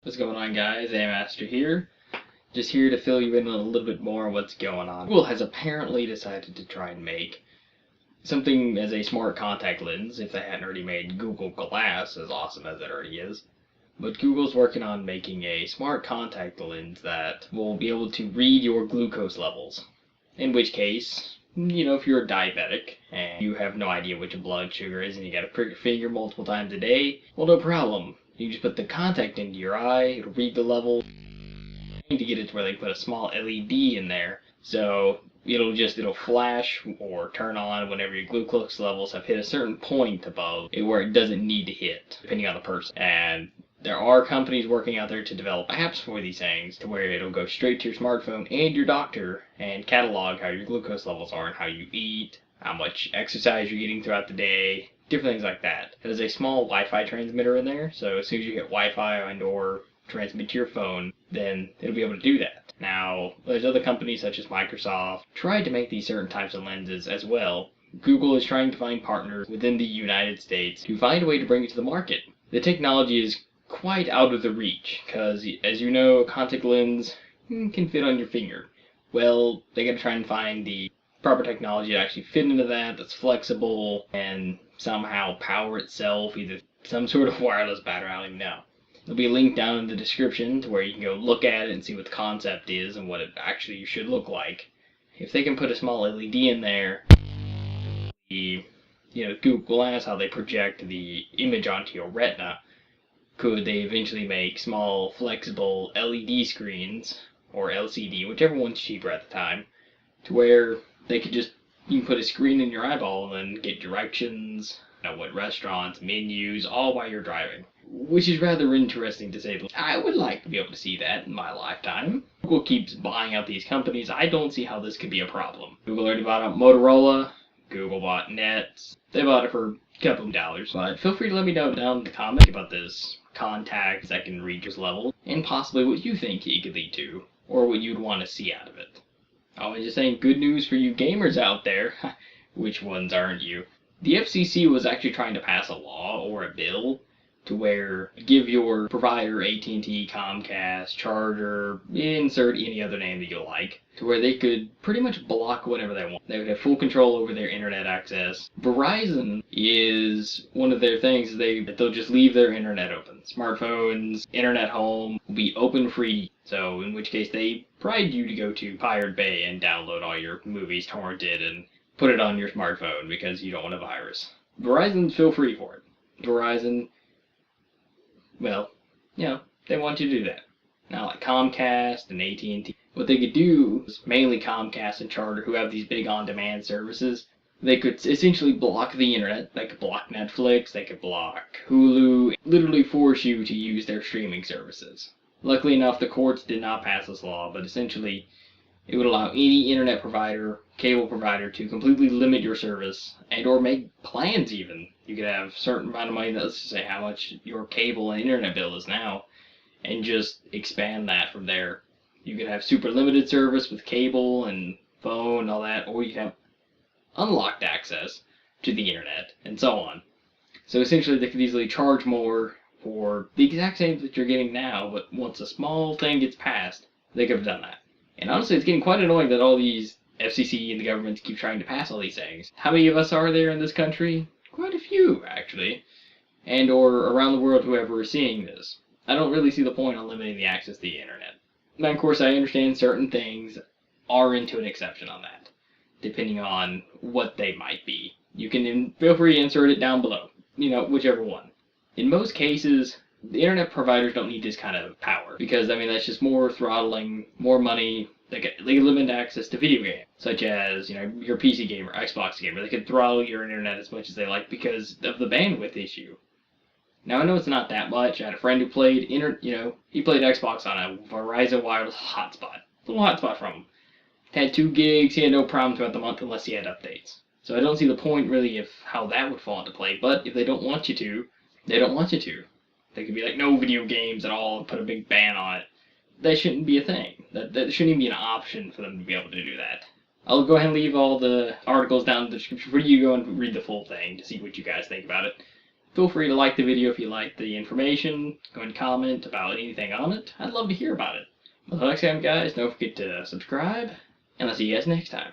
What's going on, guys? Amaster here. Just here to fill you in a little bit more on what's going on. Google has apparently decided to try and make something as a smart contact lens, if they hadn't already made Google Glass, as awesome as it already is. But Google's working on making a smart contact lens that will be able to read your glucose levels. In which case, if you're a diabetic and you have no idea what your blood sugar is and you gotta prick your finger multiple times a day, well, no problem. You just put the contact into your eye, it'll read the level. To get it to where they put a small LED in there, so it'll flash or turn on whenever your glucose levels have hit a certain point above it where it doesn't need to hit, depending on the person. And there are companies working out there to develop apps for these things to where it'll go straight to your smartphone and your doctor and catalog how your glucose levels are and how you eat, how much exercise you're getting throughout the day, different things like that. There's a small Wi-Fi transmitter in there, so as soon as you get Wi-Fi and or transmit to your phone, then it'll be able to do that. Now, there's other companies such as Microsoft tried to make these certain types of lenses as well. Google is trying to find partners within the United States to find a way to bring it to the market. The technology is quite out of the reach, because as you know, a contact lens can fit on your finger. Well, they gotta try and find the proper technology to actually fit into that, that's flexible, and somehow power itself, either some sort of wireless battery, I don't even know. There'll be a link down in the description to where you can go look at it and see what the concept is and what it actually should look like. If they can put a small LED in there, Google Glass, how they project the image onto your retina, could they eventually make small flexible LED screens, or LCD, whichever one's cheaper at the time, to where you can put a screen in your eyeball and then get directions, what restaurants, menus, all while you're driving. Which is rather interesting to say the least. I would like to be able to see that in my lifetime. Google keeps buying out these companies. I don't see how this could be a problem. Google already bought out Motorola. Google bought Nets. They bought it for a couple of dollars. But feel free to let me know down in the comments about this contact that can read your level, and possibly what you think it could lead to, or what you'd want to see out of it. Always just saying, good news for you gamers out there. Which ones aren't you? The FCC was actually trying to pass a law or a bill to where give your provider, AT&T, Comcast, Charter, insert any other name that you like, to where they could pretty much block whatever they want. They would have full control over their internet access. Verizon is one of their things, they'll just leave their internet open. Smartphones, internet home will be open free, so in which case they pride you to go to Pirate Bay and download all your movies torrented and put it on your smartphone because you don't want a virus. Verizon, feel free for it. Verizon, well, they want you to do that. Now, like Comcast and AT&T, what they could do is mainly Comcast and Charter, who have these big on-demand services, they could essentially block the internet. They could block Netflix, they could block Hulu, literally force you to use their streaming services. Luckily enough, the courts did not pass this law, but essentially it would allow any internet provider, cable provider, to completely limit your service and or make plans even. You could have a certain amount of money, let's just say how much your cable and internet bill is now, and just expand that from there. You could have super limited service with cable and phone and all that, or you could have unlocked access to the internet, and so on. So essentially they could easily charge more for the exact same that you're getting now, but once a small thing gets passed, they could have done that. And honestly, it's getting quite annoying that all these FCC and the government keep trying to pass all these things. How many of us are there in this country? Quite a few, actually. And or around the world, whoever is seeing this. I don't really see the point on limiting the access to the internet. Now, of course, I understand certain things are into an exception on that, depending on what they might be. You can feel free to insert it down below, whichever one. In most cases, the internet providers don't need this kind of power, because, that's just more throttling, more money. They get limited access to video games, such as, your PC gamer, Xbox gamer. They can throttle your internet as much as they like because of the bandwidth issue. Now, I know it's not that much. I had a friend who played, he played Xbox on a Verizon wireless hotspot. A little hotspot from him. Had 2 gigs, he had no problem throughout the month unless he had updates. So I don't see the point, really, of how that would fall into play, but if they don't want you to, they don't want you to. They could be like, no video games at all, and put a big ban on it. That shouldn't be a thing. That shouldn't even be an option for them to be able to do that. I'll go ahead and leave all the articles down in the description for you to go and read the full thing to see what you guys think about it. Feel free to like the video if you like the information. Go and comment about anything on it. I'd love to hear about it. Until next time, guys, don't forget to subscribe, and I'll see you guys next time.